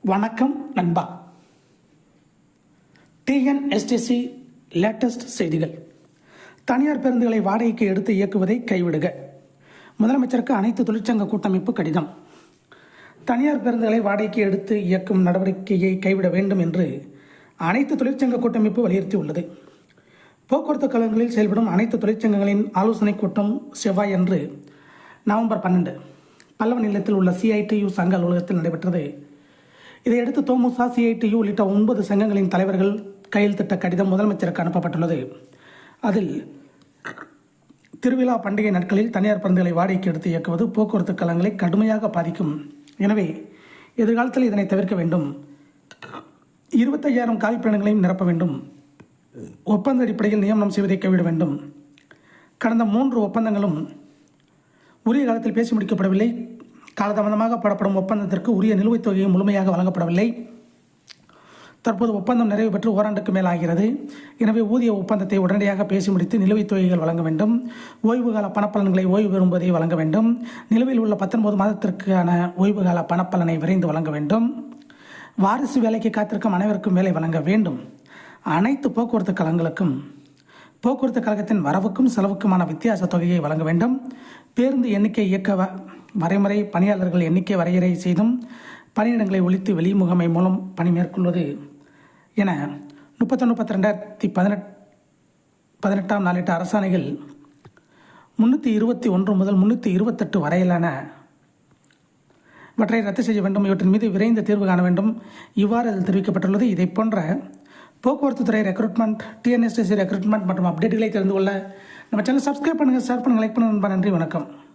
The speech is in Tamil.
வணக்கம் நண்பா. டிஎன்எஸ்டிசி லேட்டஸ்ட் செய்திகள். தனியார் பேருந்துகளை வாடகைக்கு எடுத்து இயக்குவதை கைவிடுக. முதலமைச்சருக்கு அனைத்து தொழிற்சங்க கூட்டமைப்பு கடிதம். தனியார் பேருந்துகளை வாடகைக்கு எடுத்து இயக்கும் நடவடிக்கையை கைவிட வேண்டும் என்று அனைத்து தொழிற்சங்க கூட்டமைப்பு வலியுறுத்தியுள்ளது. போக்குவரத்து கழகங்களில் செயல்படும் அனைத்து தொழிற்சங்கங்களின் ஆலோசனைக் கூட்டம் செவ்வாய் அன்று நவம்பர் 12 பல்லவ நிலையத்தில் உள்ள CITU சங்க அலுவலகத்தில் நடைபெற்றது. இதையடுத்து தோமுசா, CITU உள்ளிட்ட 9 சங்கங்களின் தலைவர்கள் கையெழுத்திட்ட கடிதம் முதலமைச்சருக்கு அனுப்பப்பட்டுள்ளது. அதில் திருவிழா பண்டிகை நாட்களில் தனியார் பேருந்துகளை வாடகைக்கு எடுத்து இயக்குவது போக்குவரத்து கழகங்களை கடுமையாக பாதிக்கும். எனவே எதிர்காலத்தில் இதனை தவிர்க்க வேண்டும். 25,000 காலி பயணங்களையும் நிரப்ப வேண்டும். ஒப்பந்த அடிப்படையில் நியமனம் செய்வதை கைவிட வேண்டும். கடந்த 3 ஒப்பந்தங்களும் உரிய காலத்தில் பேசி முடிக்கப்படவில்லை. காலதாமதமாக போடப்படும் ஒப்பந்தத்திற்கு உரிய நிலுவைத் தொகையை முழுமையாக வழங்கப்படவில்லை. தற்போது ஒப்பந்தம் நிறைவு பெற்று ஓராண்டுக்கு மேல் ஆகிறது. எனவே ஊதிய ஒப்பந்தத்தை உடனடியாக பேசி முடித்து நிலுவைத் தொகைகள் வழங்க வேண்டும். ஓய்வுகால பணப்பலன்களை ஓய்வு பெறும்போதே வழங்க வேண்டும். நிலுவையில் உள்ள 19 மாதத்திற்கான ஓய்வுகால பணப்பலனை விரைந்து வழங்க வேண்டும். வாரிசு வேலைக்கு காத்திருக்கும் அனைவருக்கும் வேலை வழங்க வேண்டும். அனைத்து போக்குவரத்து கழகங்களுக்கும் போக்குவரத்து கழகத்தின் வரவுக்கும் செலவுக்குமான வித்தியாச தொகையை வழங்க வேண்டும். பேருந்து எண்ணிக்கை இயக்க வரைமுறை பணியாளர்கள் எண்ணிக்கை வரையறை செய்தும் பணியிடங்களை ஒழித்து வெளிமுகமை மூலம் பணி மேற்கொள்வது என 31/12/2018 நாளிட்ட அரசாணைகள் 321 முதல் 328 வரையிலான இவற்றை ரத்து செய்ய வேண்டும். இவற்றின் மீது விரைந்து தீர்வு காண வேண்டும். இவ்வாறு அதில் தெரிவிக்கப்பட்டுள்ளது. இதை போன்ற போக்குவரத்து துறை ரெக்ரூட்மெண்ட், TNSTC ரெக்ரூட்மெண்ட் மற்றும் அப்டேட்டுகளை தெரிந்து கொள்ள நம்ம சேனல் சப்ஸ்கிரைப் பண்ணுங்கள், ஷேர் பண்ணுங்கள், லைக் பண்ணுங்கள். நன்றி, வணக்கம்.